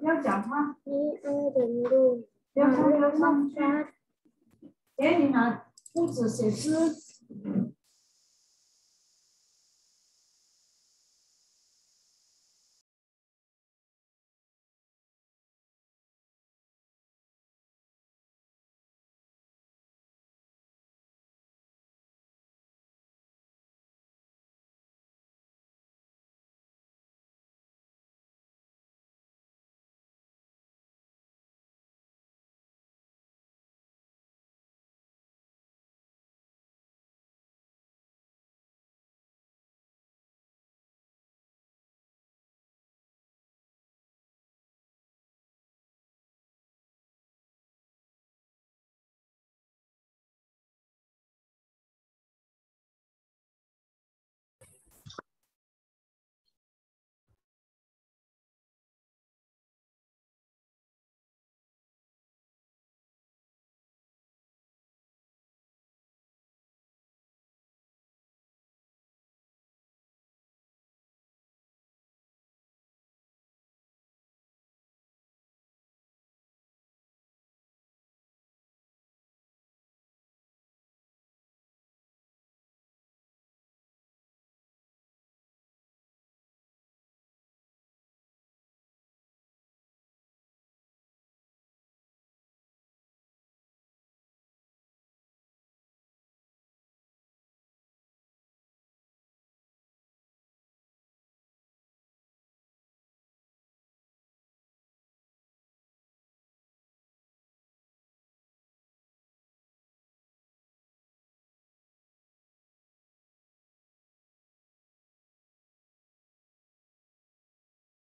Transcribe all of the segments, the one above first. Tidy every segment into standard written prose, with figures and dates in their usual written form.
要讲话。不要唱，不要唱。给你拿簿子写字。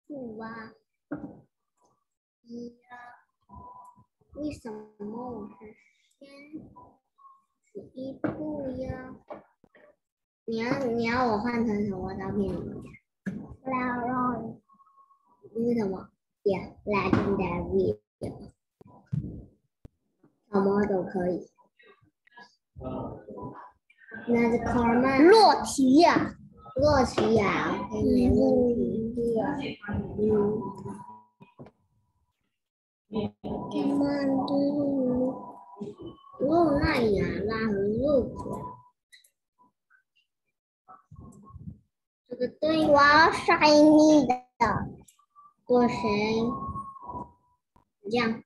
不啊，为什么我是先1步呀？你要我换成什么照片？为什么？Yeah，legendary，什么都可以。那是 Carmen。洛奇亚。OK， 没问题。露奈亚拉和露口，这个对，我要shiny的，做谁？这样。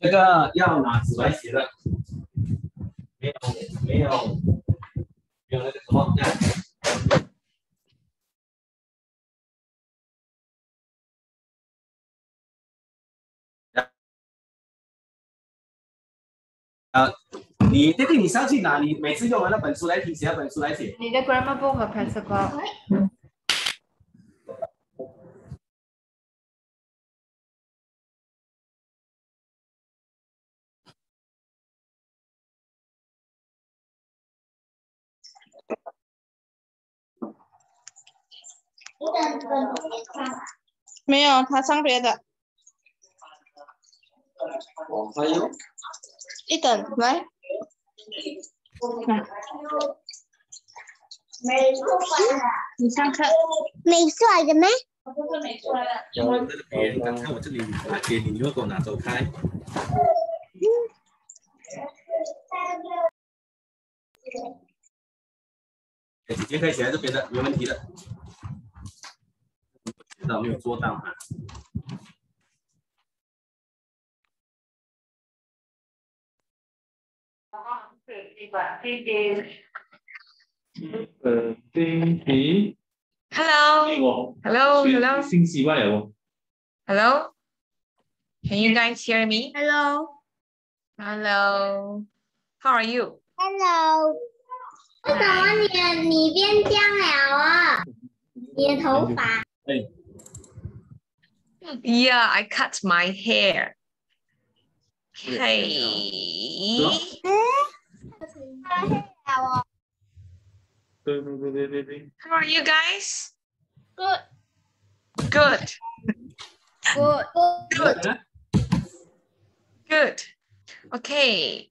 这个要拿纸来写的，没有那个什么。你弟弟，你上去拿，你每次用完那本书来听，写那本书来写。你的 grammar book 和 pencil box。没有，他上别的。还有。一等来。你上课。没出来的吗？我不是没出来的。有那个笔，刚才我这里拿给你，你又给我拿走开。姐姐可以写在这边的，没问题的。知道没有做到啊？Hello. Hello. Hello. Can you guys hear me? Hello. Hello. How are you? Hello. 为什么你变这样了啊？你的头发。Yeah, I cut my hair. Hey. How are you guys? Good. Good. Good. Good. Good. Okay.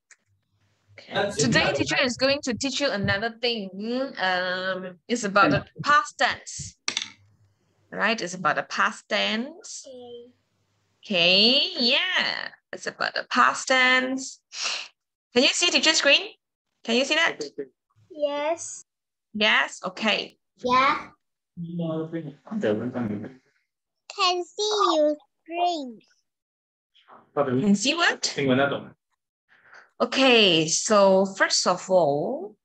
Today, teacher is going to teach you another thing. It's about the past tense. Right? It's about the past tense. Okay. Yeah. It's about the past tense. Can you see teacher's screen? Can you see that? Yes. Yes. Okay. Yeah. Can see your screen. Can see what? Okay. So first of all,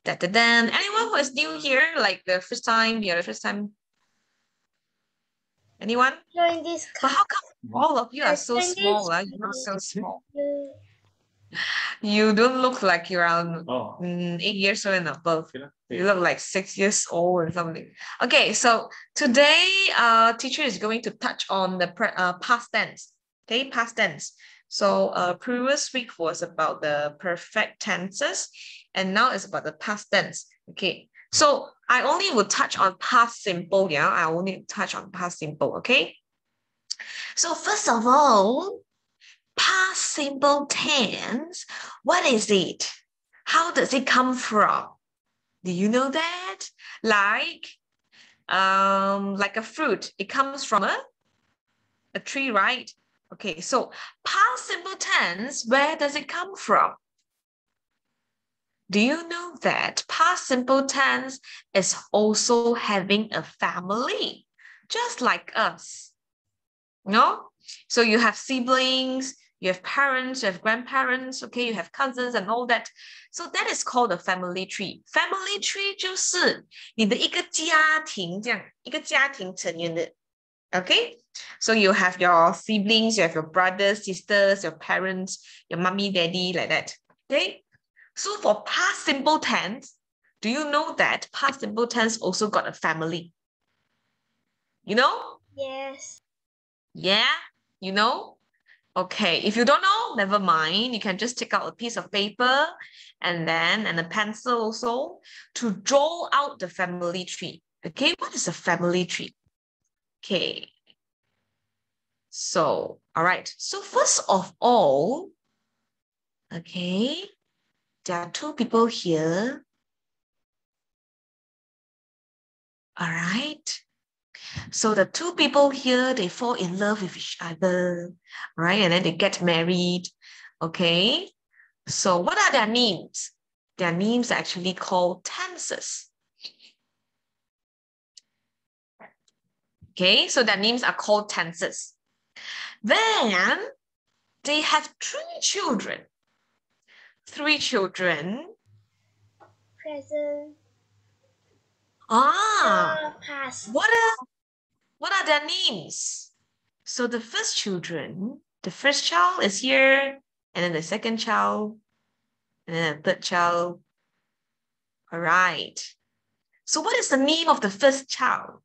anyone who is new here, like the first time, the first time? Anyone? Join this But how come all of you are so Join small? this. You're not so small. You don't look like you're around 8 years old and above. You look like 6 years old or something. Okay, so today, teacher is going to touch on the past tense. Okay, past tense. So previous week was about the perfect tenses, and now it's about the past tense. Okay, so I only will touch on past simple. Yeah, I only touch on past simple. Okay. So first of all, past simple tense, what is it? How does it come from? Do you know that? Like a fruit, it comes from a tree, right? Okay, so past simple tense, where does it come from? Do you know that past simple tense is also having a family, just like us? No? So you have siblings, you have parents, you have grandparents, okay, you have cousins and all that. So that is called a family tree. Family tree 就是你的一个家庭这样，一个家庭成员的 Okay, so you have your siblings, you have your brothers, sisters, your parents, your mommy, daddy, like that. Okay, so for past simple tense, do you know that past simple tense also got a family? You know? Yes. Yeah, you know? Okay, if you don't know, never mind. You can just take out a piece of paper and a pencil also to draw out the family tree. Okay, what is a family tree? Okay. So, all right. So first of all, okay, there are two people here. All right. So the two people here, they fall in love with each other, right? And then they get married. Okay. So what are their names? Their names are actually called tenses. Okay, so their names are called tenses. Then They have 3 children. 3 children. Present. Past. What are their names? So the first child is here, and then the second child, and then the third child. All right. So what is the name of the first child?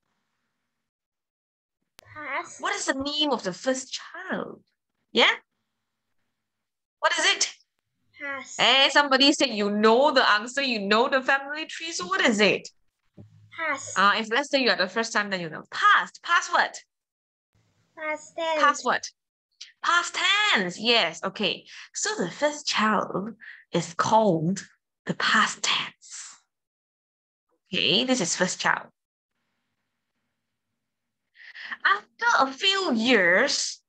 Past. What is the name of the first child? Yeah? What is it? Past. Hey, somebody said you know the answer, you know the family tree. So what is it? Past. If let's say you are the first time, then you know. Past. Past what? Past tense. Past what? Past tense. Yes. Okay. So the first child is called the past tense. Okay, this is first child. After a few years,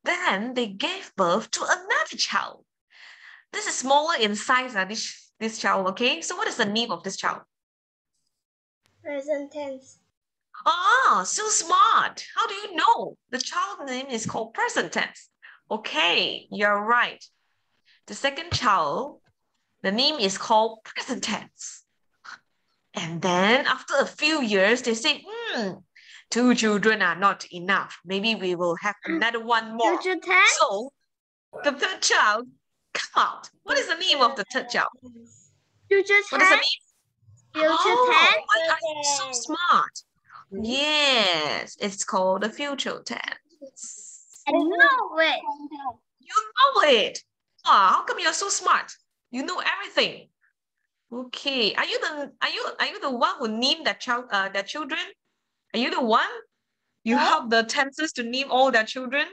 then they gave birth to another child. This is smaller in size, this child, okay? So what is the name of this child? Present tense. Ah, so smart. How do you know? The child's name is called present tense. Okay, you're right. The second child, the name is called present tense. And then after a few years, they say, 2 children are not enough. Maybe we will have another one more. Future tense. So the third child, come out. What is the name of the third child? Future tense. What is the name? Future tense. Why are you so smart? Yes, it's called the future tense. I know it. You know it. Wow, how come you're so smart? You know everything. Okay, are you the one who named that child, their children? Are you the one? You help the tenses to name all their children?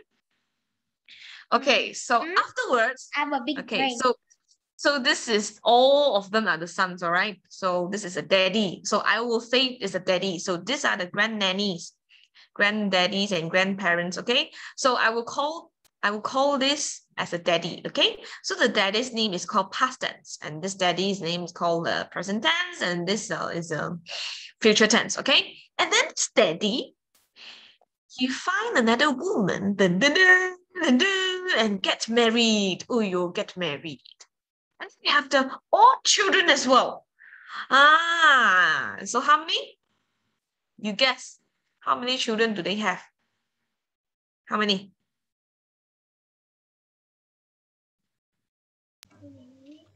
Okay, so afterwards, I have a big brain. so this is all of them are the sons, all right? So this is a daddy. So I will say it's a daddy. So these are the grandnannies, granddaddies and grandparents, okay? So I will call this as a daddy, okay? So the daddy's name is called past tense, and this daddy's name is called present tense, and this is future tense, okay? And then this daddy, you find another woman, and get married. Oh, you'll get married. And you have the all children as well. So how many? You guess. How many children do they have? How many?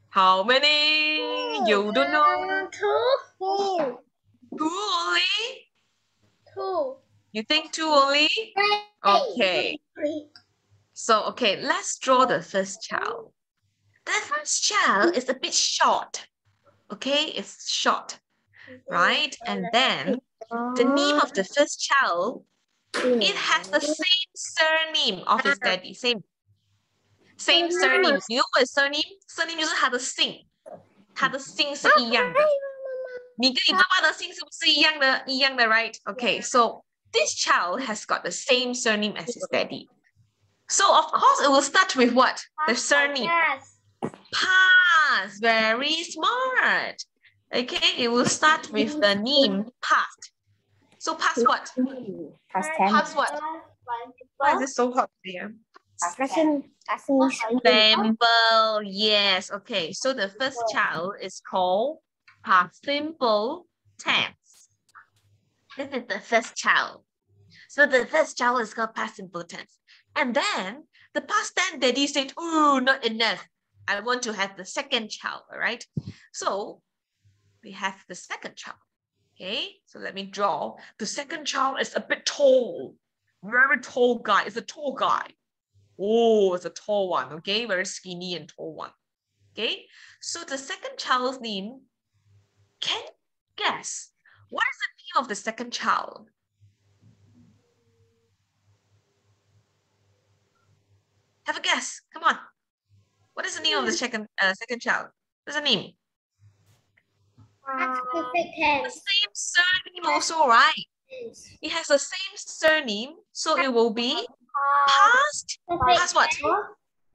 How many? You don't know. 2. 2 only? 2. You think 2 only? Okay. So, okay, let's draw the first child. The first child is a bit short. Okay, it's short, right? And then the name of the first child, it has the same surname of his daddy. Same surname. You know what is surname? Surname 就是他的姓，他的姓是一样的。你跟你爸爸的姓是不是一样的 right? Okay, so this child has got the same surname as his daddy. So of course it will start with what? The surname. Past. Very smart. Okay, it will start with the name past. So past what? Past what? Why is it so hot here? Simple. Yes. Okay. So the first child is called past simple tense. This is the first child. So the first child is called past simple tense. And then the past tense daddy said, oh, not enough. I want to have the second child, all right? So we have the second child, okay? So let me draw. The second child is a bit tall, very tall guy. It's a tall guy. Oh, it's a tall one, okay? Very skinny and tall one, okay? So the second child's name, can you guess? What is the name of the second child? Have a guess. Come on. What is the name of the second child? What's the name? Past perfect tense. The same surname also, right? It has the same surname, so it will be past. Past what?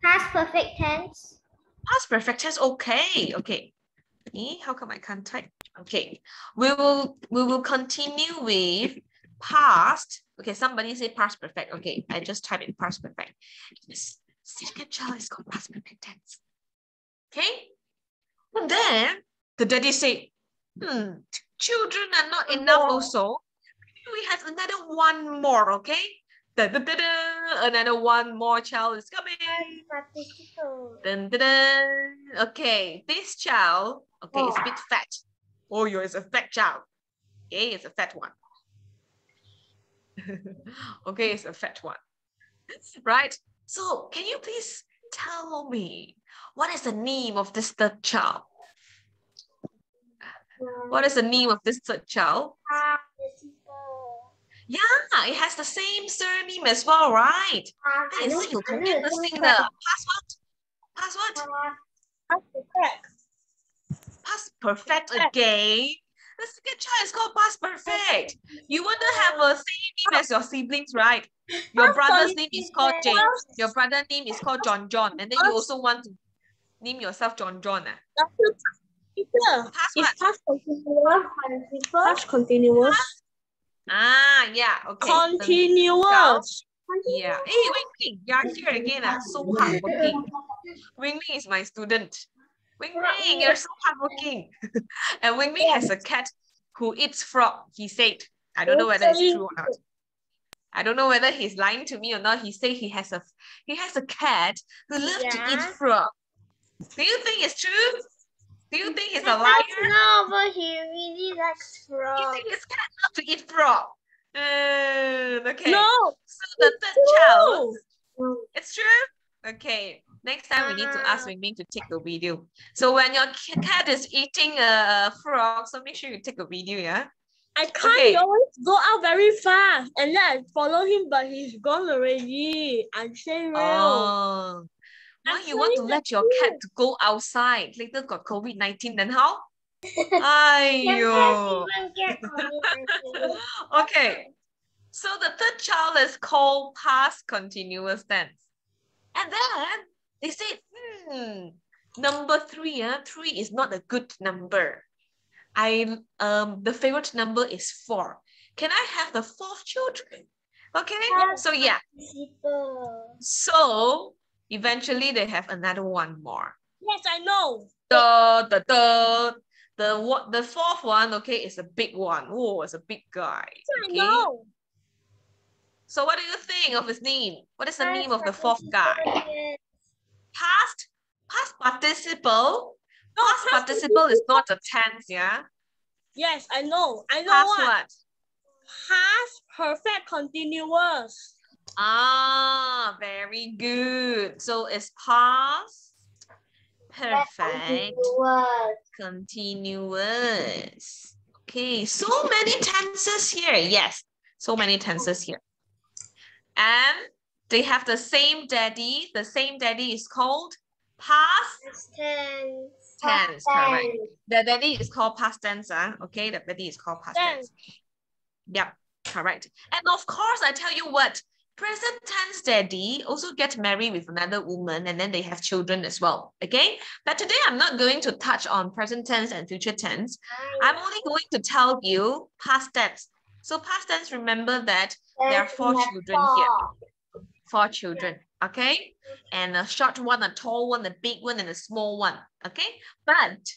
Past perfect tense. Past perfect tense. Okay, okay. How come I can't type? Okay, we will continue with past. Okay, somebody say past perfect. Okay, I just type in past perfect. Yes. Second child is called past perfect tense. Okay? And then the daddy said, children are not enough also. We have another one more, okay? Another one more child is coming. Dun, dun, dun. Okay, this child, okay, is a bit fat. Oh, it's a fat child. Okay, it's a fat one. Okay, it's a fat one. Right? So, can you please tell me what is the name of this third child? What is the name of this third child? Yeah, it has the same surname as well, right? 它也是有同样的姓的。Past what? Past perfect again. The second child is called past perfect. You want to have a same name as your siblings, right? Your brother's name is called James. Your brother's name is called John. And then you also want to name yourself John. Past what? Past continuous. Past continuous. Yeah, okay. Continuous. Yeah. Hey, Wing Wing, you're here again. So hardworking. Wing Wing is my student. Wing Wing, you're so hardworking. And Wing Wing has a cat who eats frog, he said. I don't know whether it's true or not. I don't know whether he's lying to me or not. He said he has a cat who loves to eat frog. Do you think it's true? Do you think he's a liar? No, but he really likes frog. You think his cat loves to eat frog? Okay. No. So the third child, it's true? Okay. Next time we need to ask Wing Wing to take a video. So when your cat is eating a frog, so make sure you take a video, yeah? I can't. He always go out very fast, and then I follow him, but he's gone already. I'm saying real. Oh. Why you want to let your cat to go outside? Later got COVID-19, then how? Aiyo. Okay. So the third child is called past continuous tense. And then they said, number 3, 3 is not a good number. The favorite number is 4. Can I have the 4th children? Okay, so yeah. So eventually they have another one more. Yes, I know. The 4th one, okay, is a big one. Oh, it's a big guy. Okay? I know. So what do you think of his name? What is the name of the 4th guy? Past participle. Past participle is not a tense, yeah? Yes, I know. I know past what? Past perfect continuous. Very good. So it's past perfect continuous. Okay, so many tenses here. Yes, so many tenses here. And they have the same daddy. The same daddy is called past tense, correct. The daddy is called past tense. Okay, the daddy is called past tense. Yep, correct. And of course, I tell you what, present tense daddy also get married with another woman and then they have children as well. Okay, but today I'm not going to touch on present tense and future tense. I'm only going to tell you past tense. So past tense, remember that there are 4 children here. 4 children, okay? And a short one, a tall one, a big one, and a small one, okay? But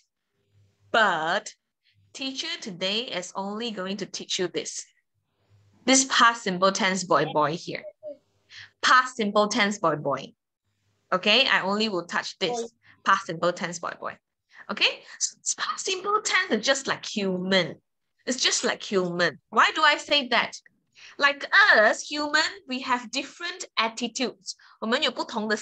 teacher today is only going to teach you this. This past simple tense boy here. Past simple tense boy. Okay, I only will touch this. Past simple tense boy. Okay, so past simple tense is just like human. It's just like human. Why do I say that? Like us, human, we have different attitudes. 我们有不同的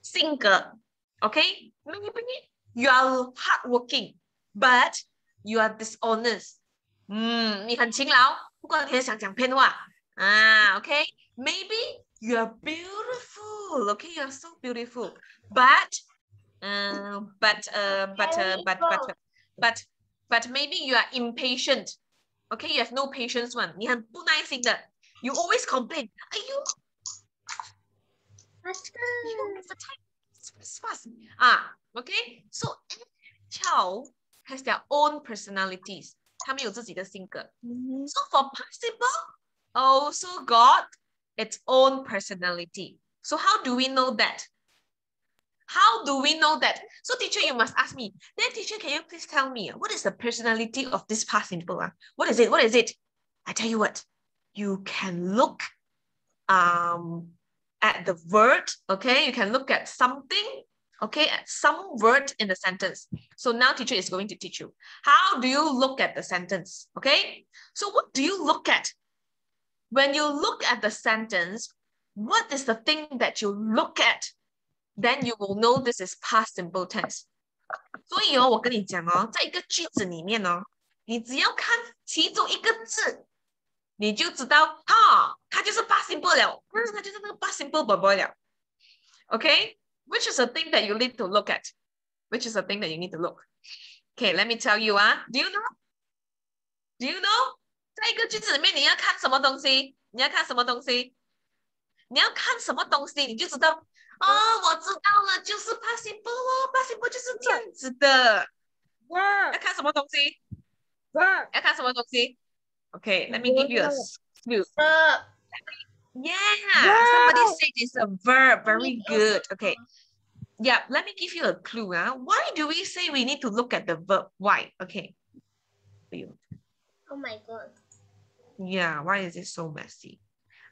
性格. Okay? Maybe you are hardworking, but you are dishonest. 你很勤劳，不过你想讲骗话. Okay? Maybe you are beautiful. Okay, you are so beautiful. But maybe you are impatient. Okay, you have no patience one. 你很不耐心的. You always complain. Okay. So every child has their own personalities. 他们有自己的性格. So for participle, also got its own personality. So how do we know that? How do we know that? So teacher, you must ask me. Then teacher, can you please tell me what is the personality of this past simple? What is it? What is it? I tell you what, you can look at the word, okay? You can look at something, okay, at some word in the sentence. So now teacher is going to teach you. How do you look at the sentence, okay? So what do you look at? When you look at the sentence, what is the thing that you look at? Then you will know this is past simple tense. 所以我跟你讲在一个句子里面你只要看其中一个字，你就知道它就是 past simple 了，它就是那个 past simple 宝宝了。Okay? Which is a thing that you need to look at? Which is a thing that you need to look? Okay, let me tell you Do you know? Do you know? 在一个句子里面你要看什么东西？你要看什么东西？你要看什么东西，你就知道我知道了，就是 past simple past simple 就是这样子的。要看什么东西？要看什么东西？ Okay, let me give you a clue. Yeah, somebody said it's a verb. Very good. Okay. Yeah, let me give you a clue. Why do we say we need to look at the verb? Why? Okay. Oh my God. Yeah, why is it so messy?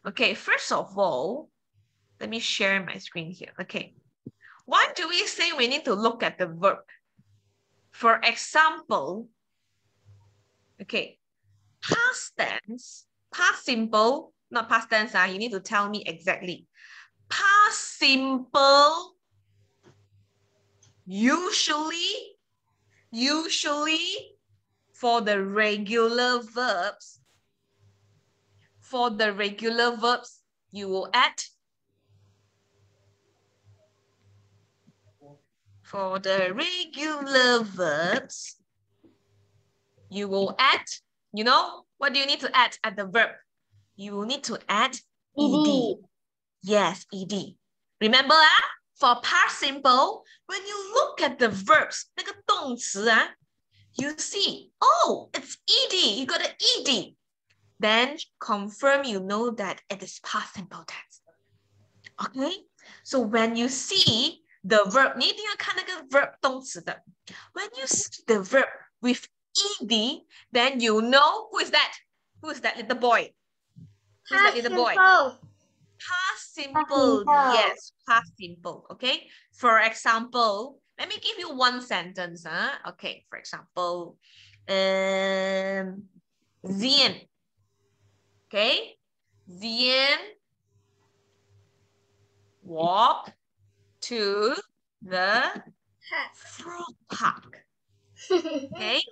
Okay, first of all, let me share my screen here. Okay. Why do we say we need to look at the verb? For example, okay, past tense, past simple, not past tense, you need to tell me exactly. Past simple, usually for the regular verbs, you will add. For the regular verbs, you will add, you know, what do you need to add at the verb? You will need to add ed. Yes, ed. Remember, for past simple, when you look at the verbs, 那个动词, you see, oh, it's ed. You got an ed. Then confirm you know that it is past simple tense. Okay? So when you see the verb, 你一定要看那个 verb 动词的. When you see the verb with ed, then you know who is that? Who is that little boy? Who is that little boy? Past simple. Yes, past simple. Okay. For example, let me give you one sentence. Okay. For example, Zian. Okay. Zian walk to the frog park. Okay.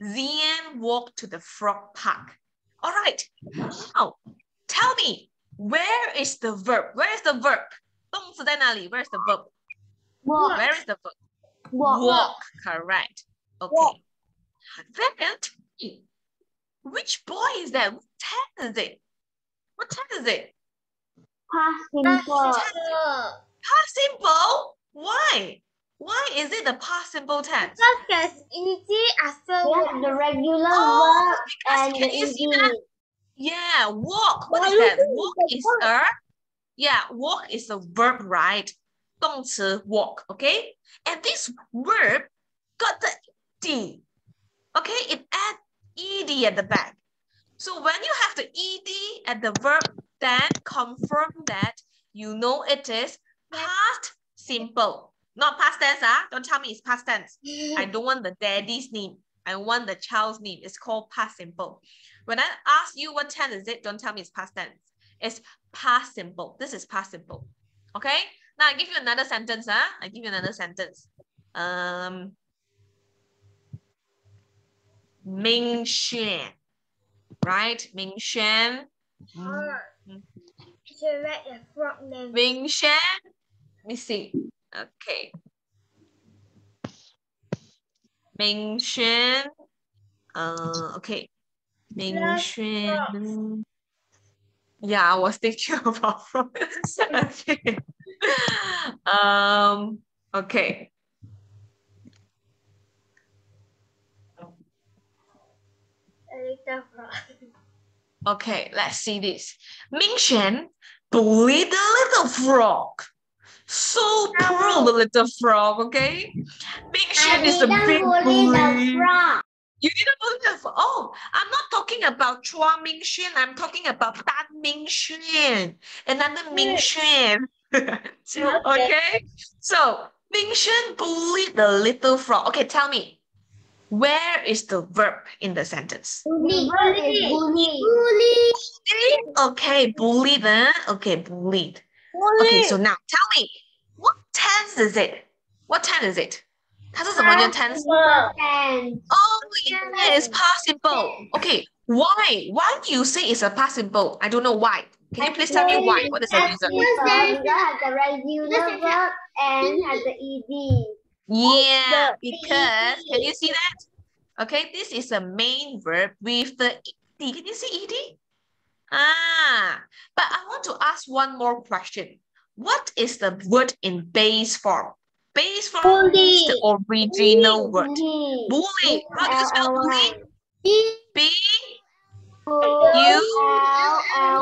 Zian walked to the frog park. All right. Now, tell me, where is the verb? Where is the verb? 动词在哪里? Where is the verb? Walk. Where is the verb? Walk. Correct. Okay. Walk. Then, which boy is that? What ten is it? What ten is it? Past simple. Past simple? Why? Why is it the past simple tense? Because there's easy after the regular Oh, verb and can the you see ed. that? Yeah, walk. What is that? Walk is a verb, right? 动词 walk, okay? And this verb got the ed. Okay, it adds ed at the back. So when you have the ed at the verb, then confirm that you know it is past simple. Not past tense, Don't tell me it's past tense. I don't want the daddy's name. I want the child's name. It's called past simple. When I ask you what tense is it, don't tell me it's past tense. It's past simple. This is past simple. Okay? Now I give you another sentence, I give you another sentence. Ming Xuan. Right? Ming Xuan. Ming Xuan. Let me see. Okay. Ming Xuan. Okay. Ming Xuan. Yeah, I was thinking about from okay. Okay. Okay, let's see this. Ming Xuan bully the little frog. So poor the little frog, okay? Ming Xuan is a big bully. You didn't bully the frog. Oh, I'm not talking about Chua Ming Xuan. I'm talking about Tan Ming Xuan. Another Ming Xuan. Okay? So, Ming Xuan bullied the little frog. Okay, tell me. Where is the verb in the sentence? Bully. Okay, bullied. Okay, bullied. Okay, so now tell me, what tense is it? What tense is it? 它是什么样 tense? Oh, yes, past simple. Okay, why? Why do you say it's a past simple? I don't know why. Can you please tell me why? What is the reason? Because you have the regular verb and have the ed. Yeah, because, can you see that? Okay, this is a main verb with the ed. Can you see ed? But I want to ask one more question. What is the word in base form? Base form is the original word. Bully. How do you spell bully? B U L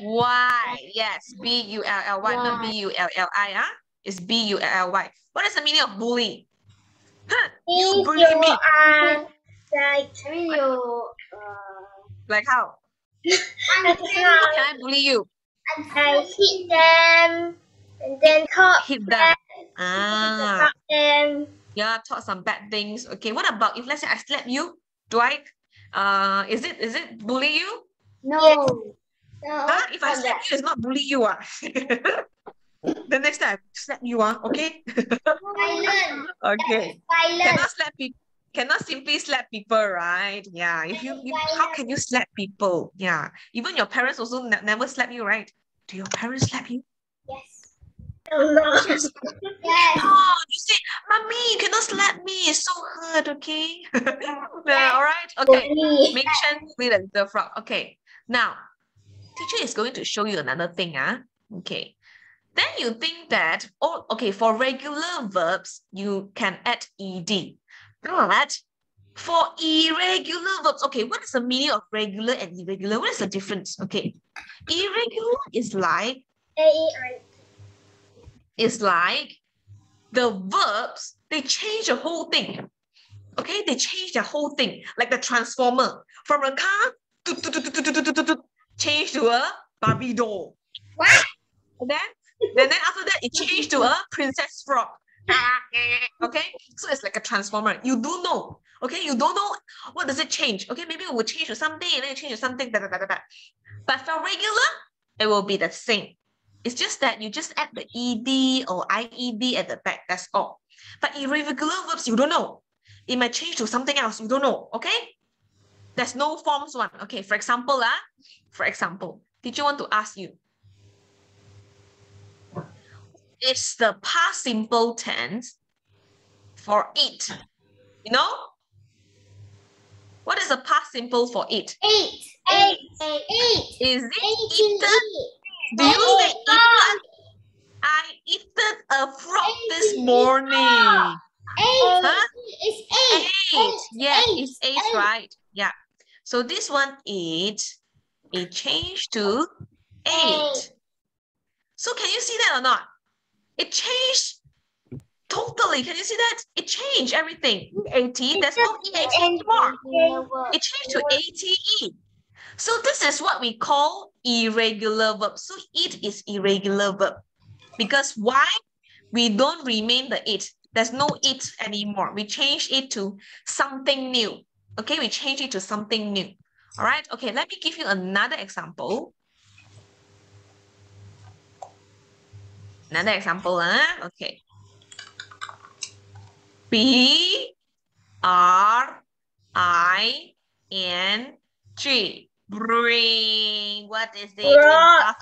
Y. Yes, B-U-L-L-Y, not B-U-L-L-I. It's B-U-L-L-Y. What is the meaning of bully? You bully me. Like how? How can I bully you? I hit them and then hit them. Yeah, talk some bad things. Okay, what about if let's say I slap you? Do I is it bully you? No. Huh? If I slap you, it's not bully you. The next time I slap you, okay? Violent. Okay. Violent. Cannot simply slap people, right? Yeah. If you how can you slap people? Yeah. Even your parents also never slap you, right? Do your parents slap you? Yes. No. Yes. Yes. Oh, you say, Mommy, you cannot slap me. It's so hurt, okay? Yeah, all right. Okay. Make sure with a little frog. Okay. Now, teacher is going to show you another thing. Okay. Then you think that, oh, okay, for regular verbs, you can add ed. But for irregular verbs, okay, what is the meaning of regular and irregular? What is the difference? Okay. Irregular is like the verbs, they change the whole thing. Okay, they change the whole thing, like the transformer from a car to change to a Barbie doll. What? And then after that, it changed to a princess frog. Okay, so it's like a transformer. You don't know. Okay, you don't know what does it change. Okay, maybe it will change to something and then it change to something. But for regular, it will be the same. It's just that you just add the ed or ied at the back. That's all. But irregular verbs, you don't know. It might change to something else. You don't know. Okay, there's no forms one. Okay, for example, teacher want to ask you. It's the past simple tense for eat. You know? What is the past simple for eat? Eat. Is it eaten? Do you say eaten? I eaten a frog this morning. Huh? It's Eight. Yeah, it's eight, right? Yeah. So this one is it changed to 8. So can you see that or not? It changed totally. Can you see that? It changed everything. AT, there's no EAT anymore. It changed to ATE. So this is what we call irregular verb. So it is irregular verb. Because why? We don't remain the it. There's no it anymore. We change it to something new. Okay, we change it to something new. All right, okay, let me give you another example. Another example, okay. B-R-I-N-G. Bring. What is it? Brought.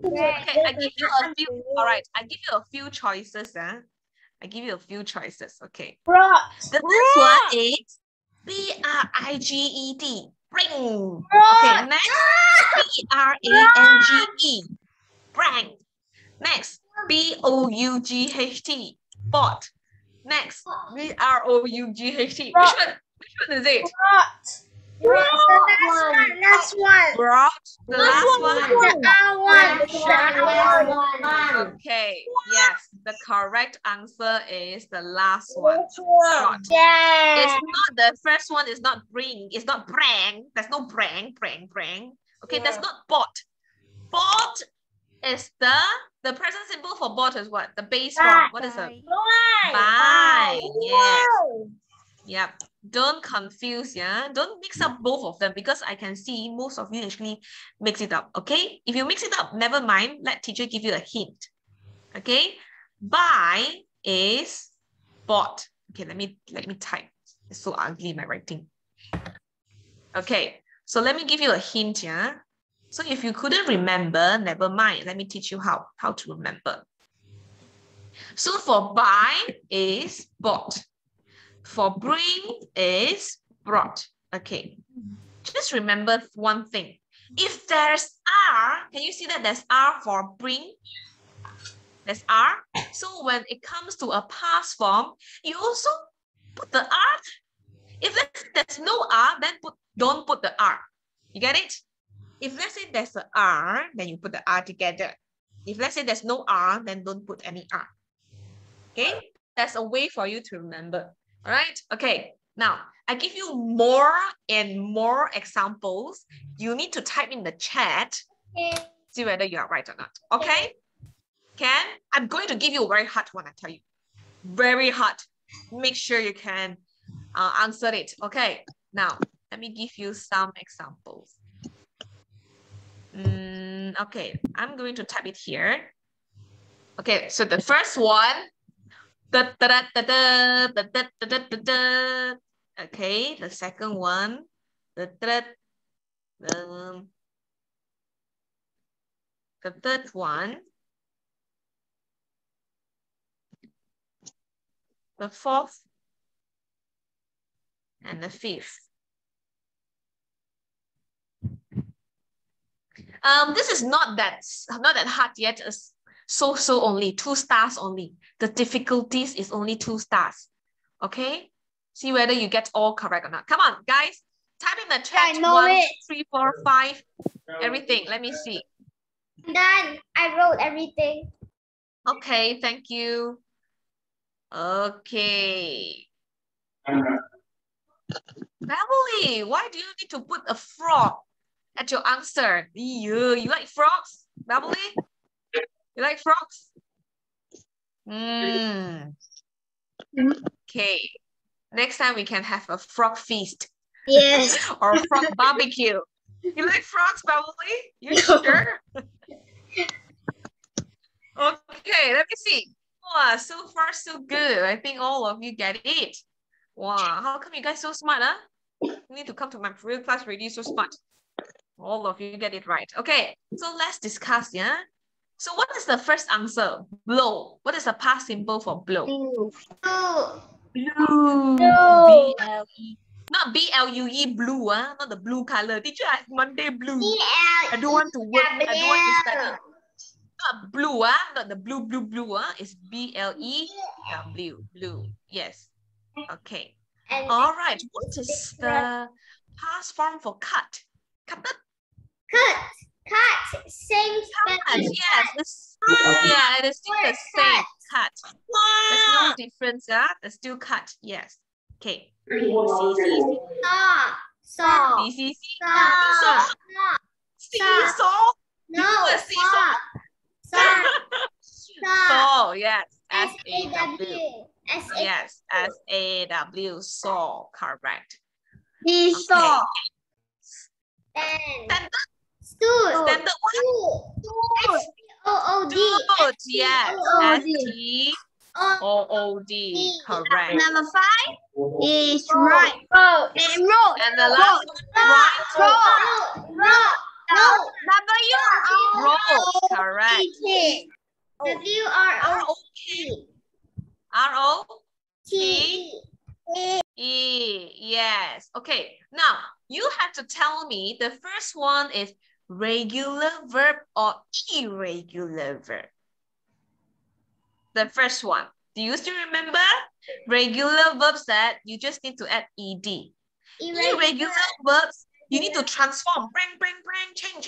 Okay, I give you a few. All right, I give you a few choices. I give you a few choices. Okay. The first one is B-R-I-G-E-D. Bring. Okay, next B-R-A-N-G-E. Bring. Next B-O-U-G-H-T. Bought. Next, B-R-O-U-G-H-T. Which one is it? Last one. Brought. The last one. Okay. Yes. The correct answer is the last one. Brought. Yeah. It's not the first one. Is not bring. It's not brang. There's no brang. Okay. That's not bought. Bought is the present symbol for bought is what? The base form. What is it? Buy. Yes. Yep. Don't confuse, yeah. Don't mix up both of them because I can see most of you actually mix it up. Okay. If you mix it up, never mind. Let teacher give you a hint. Okay. Buy is bought. Okay. Let me type. It's so ugly my writing. Okay. So let me give you a hint, yeah. So if you couldn't remember, never mind. Let me teach you how to remember. So for buy is bought. For bring is brought. Okay. Just remember one thing. If there's R, can you see that there's R for bring? There's R. So when it comes to a past form, you also put the R. If there's no R, then don't put the R. You get it? If let's say there's an R, then you put the R together. If let's say there's no R, then don't put any R. Okay? That's a way for you to remember. All right? Okay. Now, I give you more and more examples. You need to type in the chat. See whether you are right or not. Okay? Ken, I'm going to give you a very hard one, I tell you. Very hard. Make sure you can answer it. Okay. Now, let me give you some examples. Okay. I'm going to type it here. Okay. So the first one. Okay, the second one. The third one. The fourth. And the fifth. This is not that hard yet. So only 2 stars only. The difficulties is only 2 stars. Okay. See whether you get all correct or not. Come on, guys. Type in the chat. 1, 2, 3, 4, 5. Everything. Let me see. I'm done. I wrote everything. Okay. Thank you. Okay. Beverly, why do you need to put a frog at your answer? You like frogs, Beverly? You like frogs? Okay. Next time we can have a frog feast. Yes. Or a frog barbecue. You like frogs, Beverly? You sure? Okay, let me see. Wow, so far so good. I think all of you get it. Wow, how come you guys so smart, huh? You need to come to my real class already, so smart. All of you get it right. Okay, so let's discuss, yeah? So what is the first answer? Blow. What is the past symbol for blow? Blue. Blue. B-L-E. Not B-L-U-E, blue, not the blue color. Did you ask Monday blue? I don't want to work. I don't want to study. Not blue, not the blue. It's B-L-E-W. Blue. Yes. Okay. All right. What is the past form for cut? Cut. Same cut. Yes. Yeah, it is still the same. Cut. There's no difference. It's still cut. Yes. Okay. Saw. Seesaw. No. Saw. Yes. S-A-W. Yes. S-A-W. Saw. Correct. Saw. Standard one. S-T-O-O-D. Yes. S-T-O-O-D. Correct. Number 5 is right. Road. And the last one, right? W-R-O. Correct. W-R-O-T. R-O-T-E. Yes. Okay. Now, you have to tell me the first one is regular verb or irregular verb. the first one. Do you still remember? Regular verbs that you just need to add ed. Irregular verbs, you need to transform. Bang, change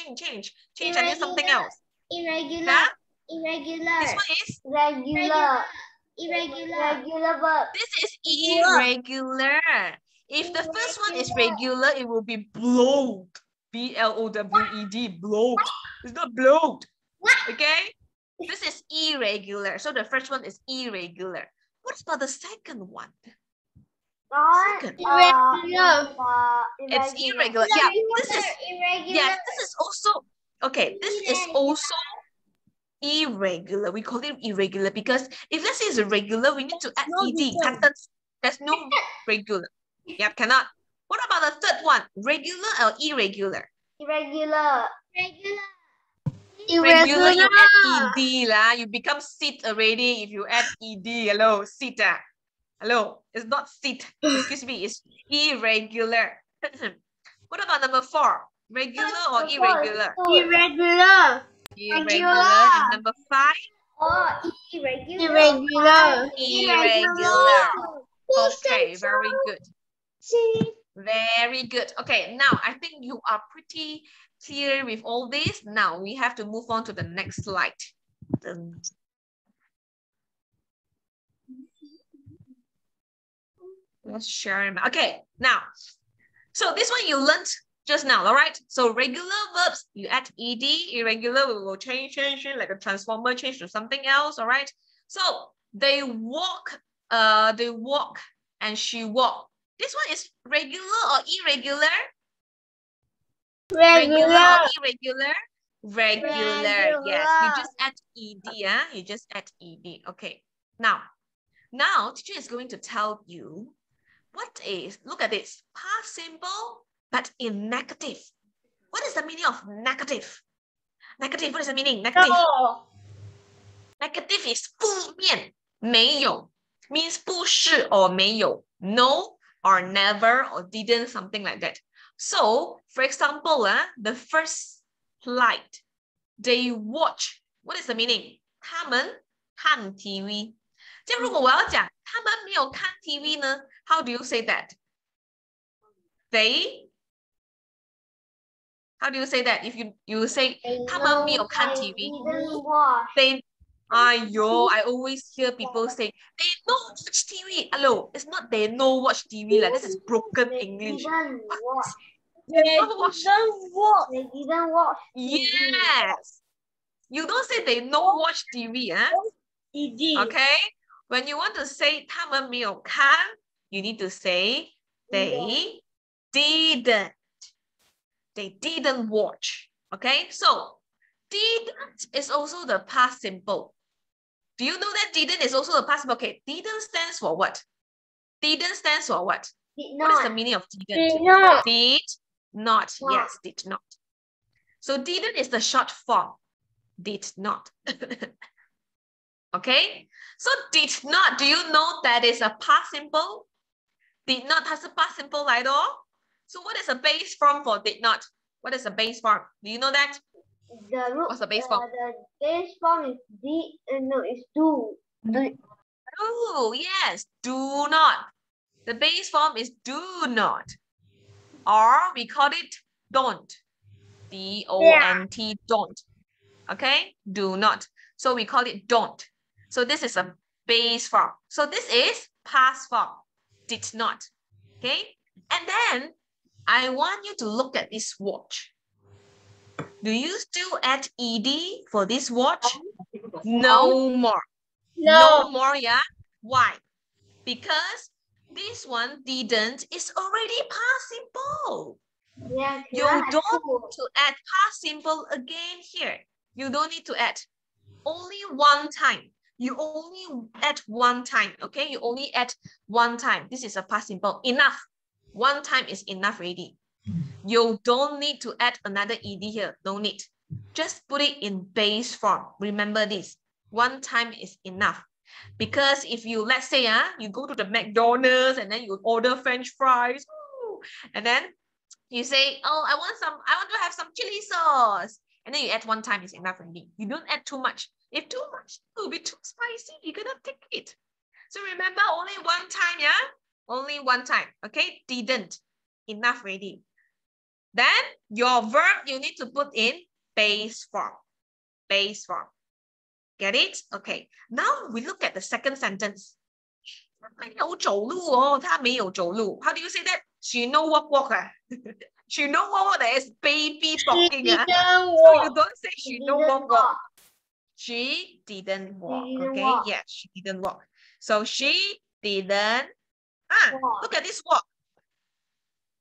and do something else. Irregular. Huh? Irregular. This one is? Regular. Irregular verb. This is irregular. If the first one is regular, it will be blowed. B-L-O-W-E-D, blowed. It's not blowed. Okay? This is irregular. So the first one is irregular. What about the second one? Second. Irregular. It's irregular. Yeah, this is irregular. Yes, this is also okay. This is also irregular. We call it irregular because if let's say it's irregular, we need to add ed. There's no regular. Yep, cannot. What about the third one? Regular or irregular? Irregular. Regular, you add ed lah. You become sit already if you add ed. Hello, sit. Hello, it's not sit. Excuse me, it's irregular. What about number 4? Regular or irregular? Irregular. Irregular. And number 5? Irregular. Irregular. Okay, very good. Very good. Okay, now I think you are pretty clear with all this. Now we have to move on to the next slide. Let's share. Okay, now, so this one you learned just now, all right? So regular verbs, you add ed. Irregular, we will change like a transformer, change to something else, all right? So they walk and she walked. This one is regular or irregular? Regular or irregular? Regular, yes. You just add ed, yeah? You just add ed. Okay. Now, teacher is going to tell you what is, look at this, past simple, but in negative. What is the meaning of negative? Negative, what is the meaning? Negative. No. Negative is 负面，没有 means 不是 or 没有 no or never or didn't, something like that. So, for example, the first slide, they watch. What is the meaning? 他们看 TV. 这样如果我要讲他们没有看 TV 呢 how do you say that? How do you say that? If you say 他们没有看 TV, they I always hear people say they no watch TV. Hello, it's not they no watch TV. This is broken English. They didn't watch. Yes. You don't say they no watch TV. Okay? When you want to say 他们没有看, you need to say they didn't. They didn't watch. Okay? So, didn't is also the past simple. Do you know that didn't is also the past simple? Okay, didn't stands for what? Didn't stands for what? What is the meaning of didn't? Did not. Yes, did not. So, didn't is the short form. Did not. Okay? So, did not, do you know that is a past simple? Did not has a past simple at all? So, what is the base form for did not? What is the base form? Do you know that? What's the base form? The base form is is do. Oh, yes, do not. The base form is do not. Or we call it don't. D-O-N-T, don't. Okay, do not. So we call it don't. So this is a base form. So this is past form, did not. Okay, and then I want you to look at this watch. Do you still add ed for this watch? No more. No more, yeah? Why? Because this one didn't is already past simple. Yeah, You don't need to add past simple again here. You don't need to add. Only one time. You only add one time, okay? You only add one time. This is a past simple. Enough. One time is enough already. You don't need to add another ed here. No need. Just put it in base form. Remember this. One time is enough. Because if you, let's say, you go to the McDonald's and then you order French fries, and then you say, oh, I want to have some chili sauce. And then you add one time is enough already. You don't add too much. If too much, it will be too spicy. You cannot take it. So remember, only one time, yeah? Only one time, okay? Didn't. Enough already. Then your verb, you need to put in base form. Base form. Get it? Okay. Now we look at the second sentence. How do you say that? She no walk. She no walk. There is baby talking. So you don't say she no walk. She didn't walk. Okay. Yeah, she didn't walk. So she didn't. Look at this walk.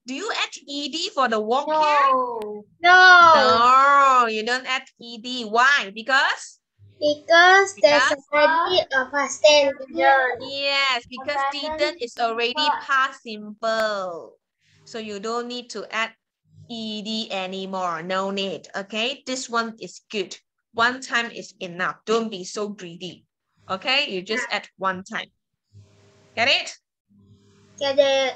Do you add ed for the walk here? No, you don't add ed. Why? Because there's already a past tense. Yes, because didn't is already past simple. So you don't need to add ed anymore. No need. Okay, this one is good. One time is enough. Don't be so greedy. Okay, you just add one time. Get it? Get it.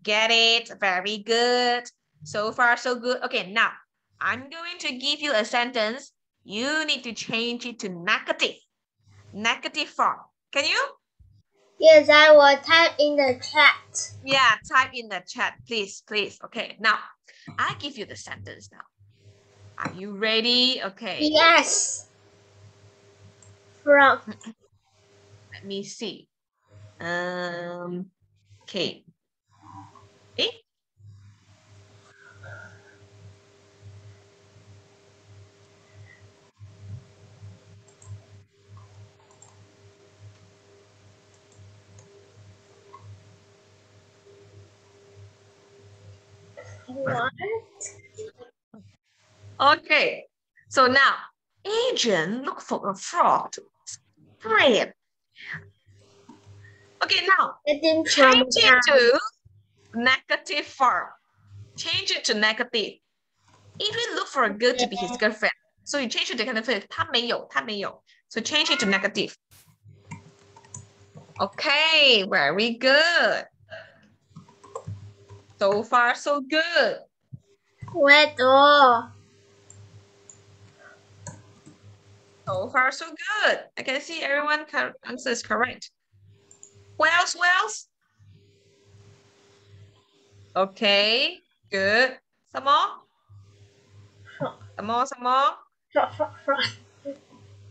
Get it. Very good. So far, so good. Okay, now I'm going to give you a sentence. You need to change it to negative. Negative form. Can you? Yes, I will type in the chat. Yeah, type in the chat, please, please. Okay, now I give you the sentence now. Are you ready? Okay. Yes. Frog. Let me see. Okay. What? Okay. So now, Adrian look for a frog to spread. Okay, now change it to negative form. Change it to negative. Adrian look for a girl to be his girlfriend. So you change it to negative. 他没有. So change it to negative. Okay, very good. So far, so good. Wait, oh. So far, so good. I can see everyone answer is correct. Who else? Who else? Okay, good. Some more? Some more, some more?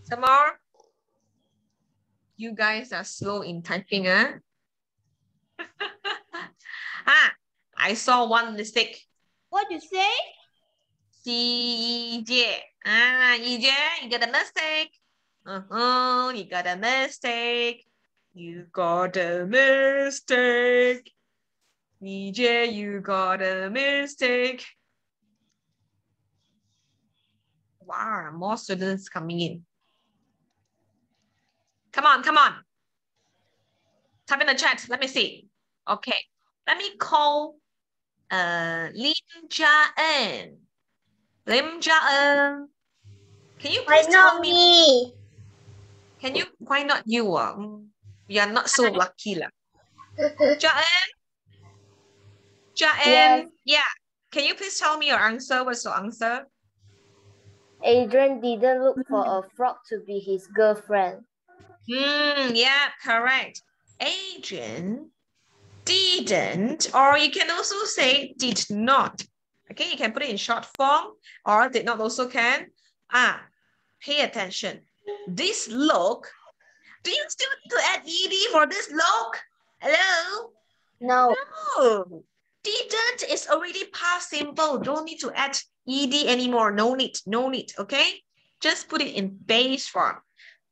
Some more? You guys are slow in typing, huh? I saw one mistake. What you say? CJ. EJ, you got a mistake. You got a mistake. You got a mistake. EJ, you got a mistake. Wow, more students coming in. Come on, come on. Type in the chat. Let me see. Okay. Let me call Lim Ja-en. Lim Ja-en. Can you please tell me? Can you, why not you? You are not so lucky. Ja-en? Ja-en? Yes. Yeah. Can you please tell me your answer? What's your answer? Adrian didn't look for a frog to be his girlfriend. Yeah, correct. Adrian didn't, or you can also say did not. Okay, you can put it in short form, or did not also can. Pay attention. This look, do you still need to add ed for this look? Hello? No. No. Didn't is already past simple. Don't need to add ed anymore. No need, no need. Okay, just put it in base form.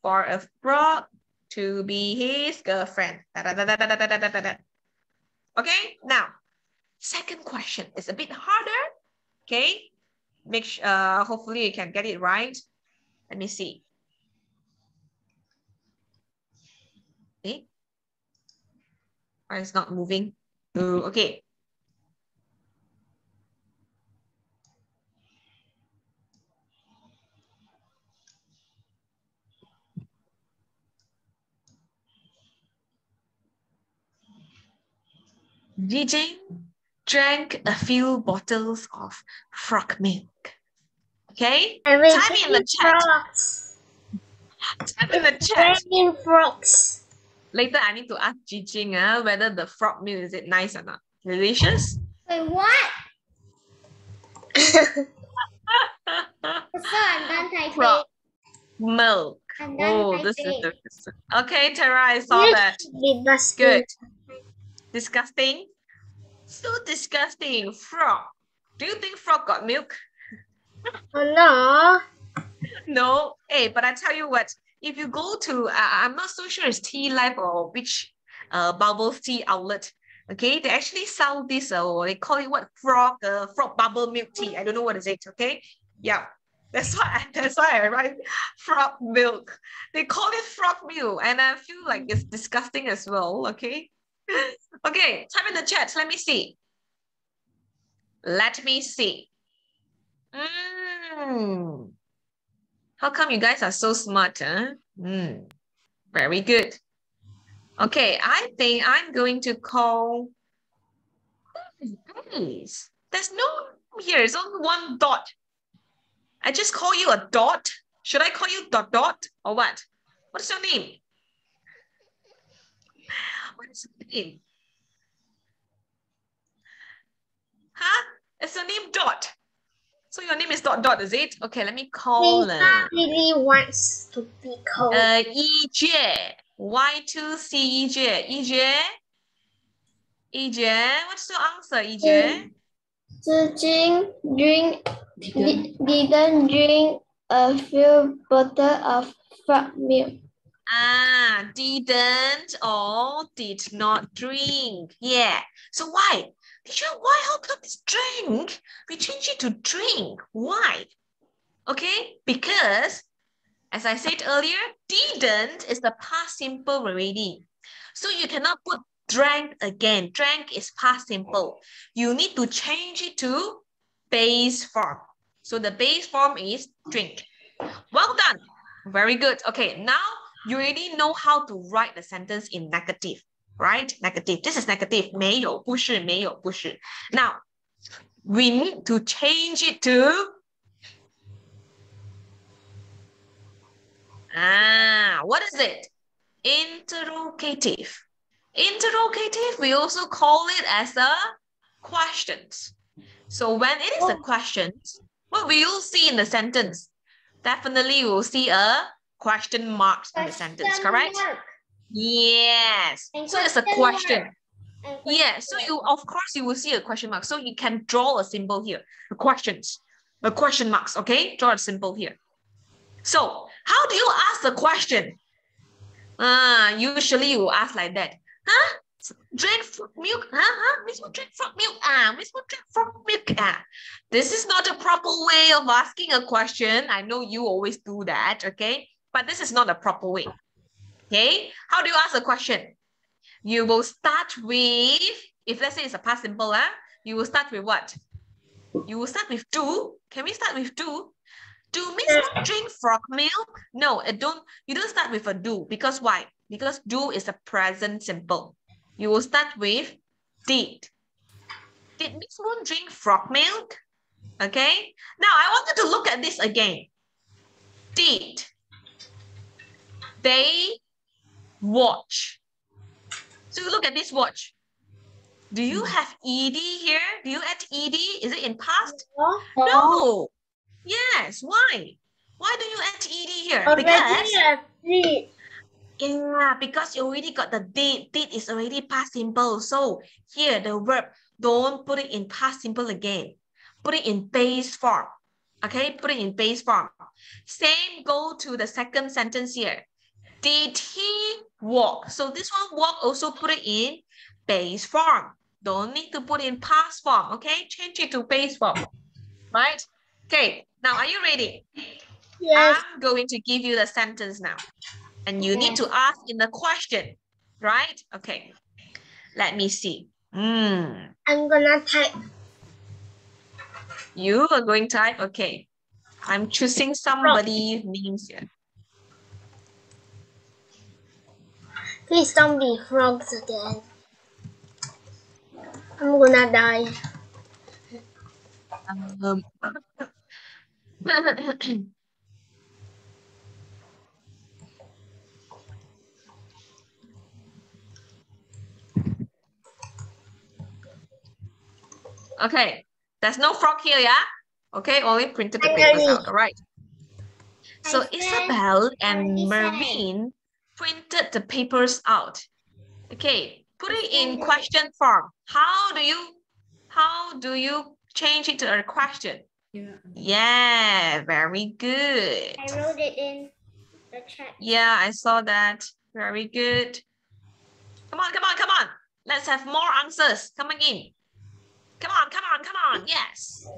For a frog to be his girlfriend. Okay, now second question is a bit harder. Okay, make sure, hopefully you can get it right. Let me see. Okay, it's not moving. Okay. DJ drank a few bottles of frog milk. Okay, type in the chat. Type in the chat. Raining frogs. Later, I need to ask Jijing whether the frog milk is it nice or not. Delicious? Wait, what? Frog milk. Oh, this is the okay, Tara, I saw that. Good. Disgusting. So disgusting. Frog. Do you think frog got milk? Oh no. No. Hey, but I tell you what, if you go to, I'm not so sure it's Tea Life or which bubble tea outlet. Okay, they actually sell this, they call it what, frog bubble milk tea. I don't know what is it. Okay, yeah, that's why I write frog milk. They call it frog milk, and I feel like it's disgusting as well. Okay, okay, type in the chat. Let me see. Let me see. How come you guys are so smart, huh? Very good. Okay, I think I'm going to call Ace. There's no here, it's only one dot. I just call you a dot. Should I call you dot dot or what? What's your name? What is your name? Huh? Is your name Dot? So your name is dot dot, is it? Okay, let me call Really wants to be called. Yijie. Y2C Yijie. Yijie, what's your answer, Yijie? Didn't drink a few bottles of frog milk. Didn't or did not drink. Yeah. So why? Teacher, why? How come it's drink? We change it to drink. Why? Okay, because as I said earlier, didn't is the past simple already. So you cannot put drank again. Drank is past simple. You need to change it to base form. So the base form is drink. Well done. Very good. Okay, now you already know how to write the sentence in negative, right? Negative. This is negative. 没有,不是,没有,不是. Now, we need to change it to what is it? Interrogative. Interrogative, we also call it as a questions. So when it is a question, what will you see in the sentence? Definitely you will see a question mark in the sentence, correct? Yes. So it's a question. Yeah, so you, of course, you will see a question mark. So you can draw a symbol here. The questions, the question marks, okay? Draw a symbol here. So how do you ask the question? Usually you ask like that. Huh? Drink frog milk? Miss will drink frog milk. Miss will drink frog milk. This is not a proper way of asking a question. I know you always do that, okay? But this is not a proper way. Okay? How do you ask a question? You will start with, if let's say it's a past simple, you will start with what? You will start with do. Can we start with do? Do Miss Moon drink frog milk? No, you don't start with a do. Because why? Because do is a present simple. You will start with did. Did Miss Moon drink frog milk? Okay. Now I wanted to look at this again. Did they watch? So you look at this watch. Do you have ed here? Do you add ed? Is it in past? No. Yes. Why? Why do you add ed here? Because you already got the did. Did is already past simple. So here the verb, don't put it in past simple again. Put it in base form. Okay, put it in base form. Same go to the second sentence here. Did he walk? So this one walk also put it in base form. Don't need to put in past form. Okay, change it to base form. Right? Okay, now are you ready? Yes. I'm going to give you the sentence now. And you need to ask in the question, right? Okay, let me see. I'm gonna type. You are going to type? Okay. I'm choosing somebody's names here. Please don't be frogs again. I'm gonna die. Okay, there's no frog here, yeah? Okay, only printed the papers out, all right? So Isabel and Mervyn printed the papers out. Okay, put it in question form. How do you change it to a question? Yeah, very good. I wrote it in the chat. Yeah, I saw that. Very good. Come on, come on, come on. Let's have more answers coming in. Come on, come on, come on. Yes.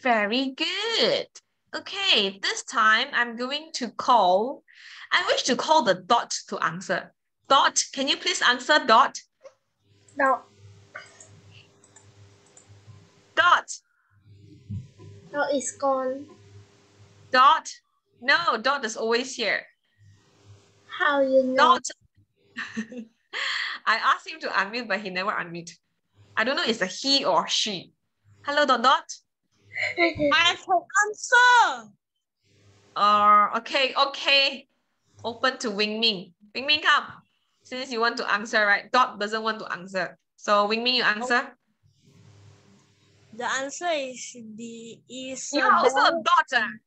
Very good. Okay, this time I'm going to call. I wish to call the Dot to answer. Dot, can you please answer, Dot? No. Dot. No, it's gone. Dot. No, Dot is always here. How you know? Dot. I asked him to unmute, but he never unmute. I don't know if it's a he or she. Hello, Dot Dot. I can answer. Okay, okay. Open to Wing Ming. Wing Ming, come. Since you want to answer, right? Dot doesn't want to answer. So Wing Ming, you answer. The answer is the You're also a dot. There are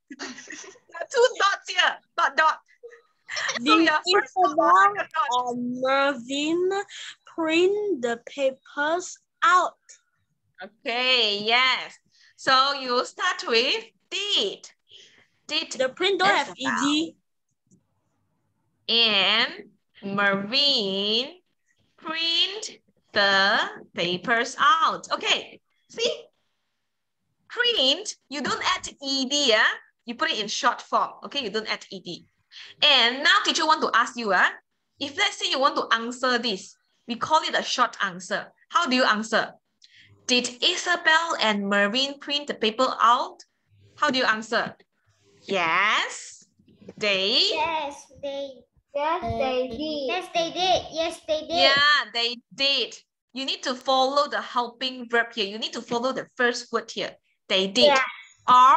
2 dots here. Dot dot. So your first dot was like a dot. Mervyn print the papers out. Okay, yes. So you start with did. Did The print don't have ed. And Mervyn print the papers out. Okay, see? Print, you don't add ed, yeah? You put it in short form, okay? You don't add ed. And now teacher want to ask you, if let's say you want to answer this, we call it a short answer. How do you answer? Did Isabel and Mervyn print the paper out? How do you answer? Yes, they. Yes, they. Yes, they did. Yes, they did. Yes, they did. Yeah, they did. You need to follow the helping verb here. You need to follow the first word here. They did. Yeah. Or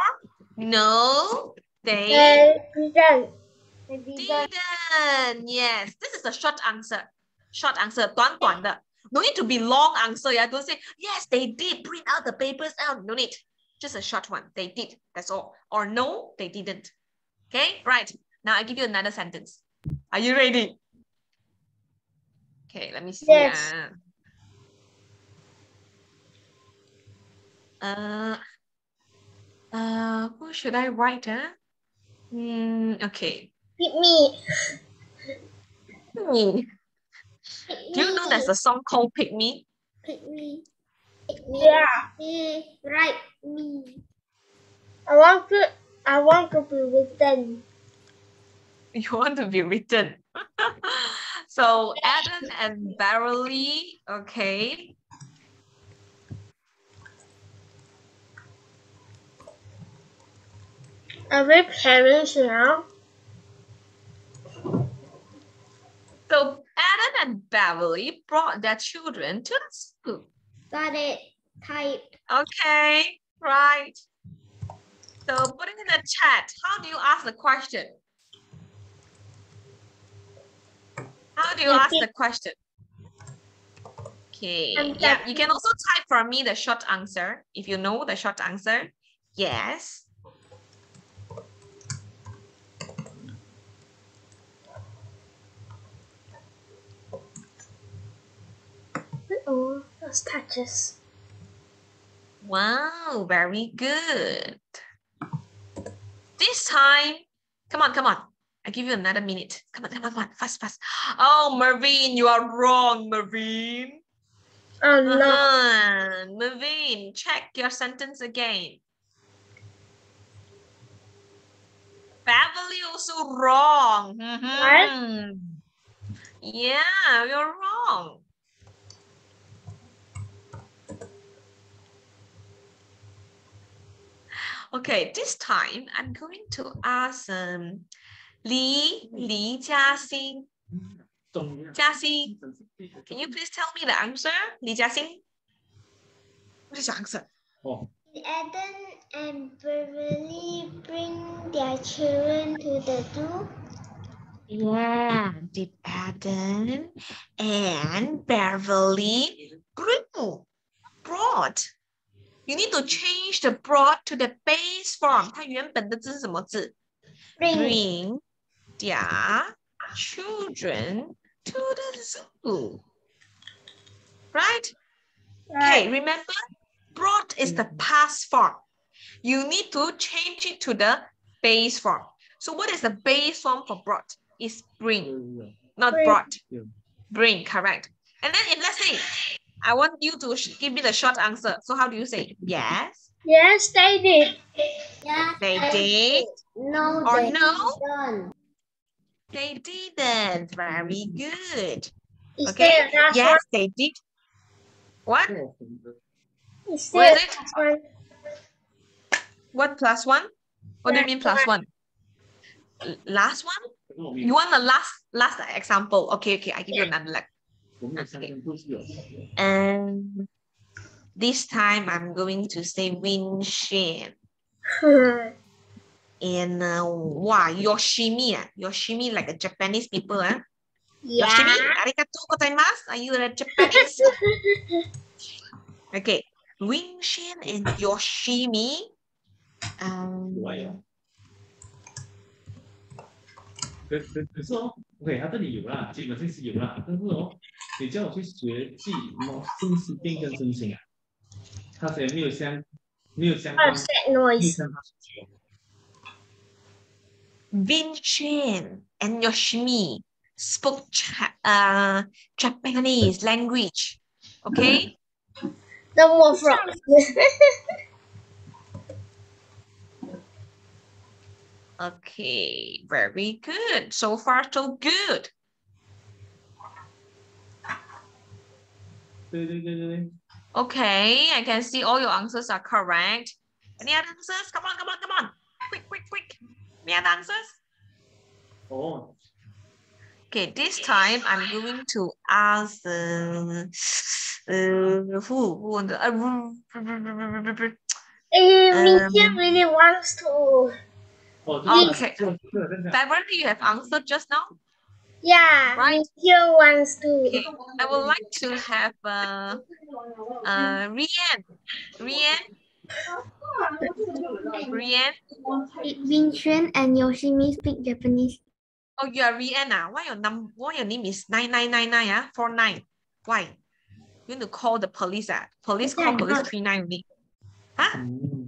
no, they didn't. They didn't. Yes, this is a short answer. Short answer, 短短的. No need to be long answer. Yeah, don't say yes, they did print out the papers out. No need. Just a short one. They did. That's all. Or no, they didn't. Okay, right. Now I give you another sentence. Are you ready? Okay, let me see. Yes. Who should I write? Okay. Pick me. Me. Do you know there's a song called Pick Me? Pick me. Pick me. Yeah. Right. Me. I want to be written. You want to be written. So Adam and Beverly, okay. Are we parents now? So Adam and Beverly brought their children to the school. Got it. Typed. Okay, right. So put it in the chat. How do you ask the question? How do you ask the question? Okay, yeah, you can also type for me the short answer. If you know the short answer, yes. Oh, those touches. Wow, very good. This time, come on, come on. I give you another minute. Come on, come on, come on. Fast, fast. Oh, Mervyn, you are wrong, Mervyn. Oh, no. Mervyn, check your sentence again. Beverly also wrong. What? Yeah, you're wrong. Okay, this time I'm going to ask Li Jiaxing. Jiaxing, can you please tell me the answer? Li Jiaxing? What is your answer? Adam and Beverly bring their children to the zoo. Yeah, did Adam and Beverly brought. You need to change the brought to the base form. 它原本的字是什么字？ Bring their children to the zoo. Right? Okay, remember, brought is the past form. You need to change it to the base form. So what is the base form for brought? It's bring, not brought. Bring, correct. And then if let's say, I want you to give me the short answer. So how do you say? Yes? Yes, they did. Yes, They did? No, Or they no? didn't. They didn't. Very good. Is Okay. there a last Yes, one? they did. What? Is What there is a it? last one? What plus one? What do you mean plus one? Last one? You want the last example? Okay, I give you another like. Okay. And this time I'm going to say windshield. And yoshimi. Yoshimi like a Japanese people. Yeah. Yoshimi, arigatou gozaimasu. Are you a Japanese? Okay. Windshield and yoshimi. 可是哦，OK，它这里有啦，基本上是有啦，但是哦，你叫我去学记信息变跟真心啊，它虽然没有相关， Upset noise. Vincent and Yoshimi spoke Japanese language. Okay? No more frogs. Okay, very good. So far, so good. 对。 Okay, I can see all your answers are correct. Any other answers? Come on. Quick. Any other answers? Oh. Okay, this time I'm going to ask who Mia really wants to. Okay. Beverly, you have answered just now? Yeah, right. Mia wants to. Okay, I would like to have Rian. Vincent and Yoshimi speak Japanese. Oh, you are Rian. Why your name is 9999 49? Why? You want to call the police? Police call police 39 only. Huh?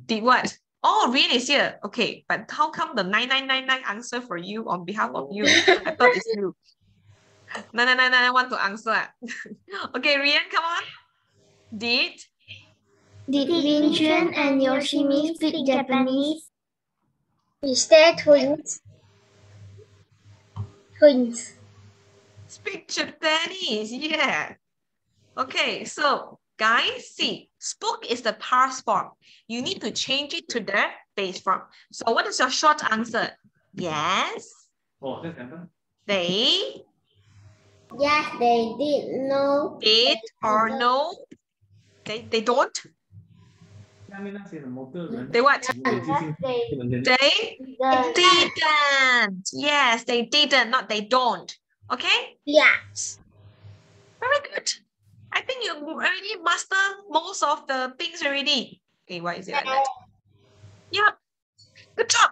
Did what? Oh, Rian is here. Okay, but how come the 9999 answer for you on behalf of you? I thought it's you. 9999 want to answer. Okay, Rian, come on. Did Vincent and Yoshimi speak Japanese? Is there twins? Twins. speak Japanese? Yeah. Okay, so guys, see, spoke is the past form. You need to change it to the base form. So what is your short answer? Yes. Oh, that's good. They. Yes, they did. No. Did or no? They don't. They what? They didn't. Yes, they didn't, not they don't. Okay? Yeah. Very good. I think you already mastered most of the things already. Okay, why is it like that? Yeah. Good job.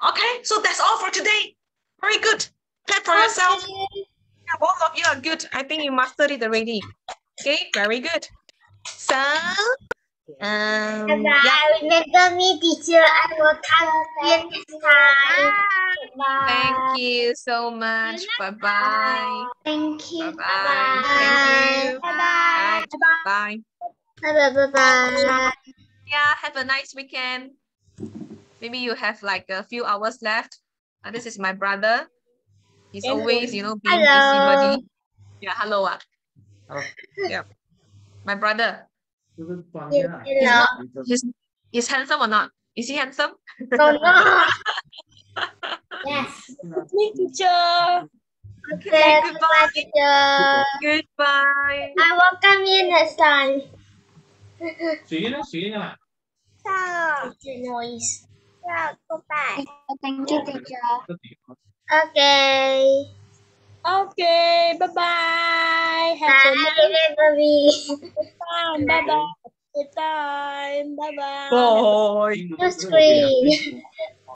Okay, so that's all for today. Very good. Clap for yourself. Yeah, both of you are good. I think you mastered it already. Okay, very good. So, Bye. yeah. Remember me, teacher. I will come again next time. Bye. Thank you so much. Bye-bye. Thank you. Bye-bye. Thank you. Bye. Bye. Bye. Yeah, have a nice weekend. Maybe you have like a few hours left. This is my brother. He's always, being busybody. Yeah, hello. Yeah, my brother. Hello. He's handsome or not? Is he handsome? Oh, no. Yes. Me, teacher. Okay, goodbye. teacher. Goodbye. I will come in next time. 学院啊。 Noise. Goodbye. Thank you, teacher. Okay. Okay, bye-bye. Have a nice time. Bye-bye. Good time. Bye-bye. Bye. Your screen.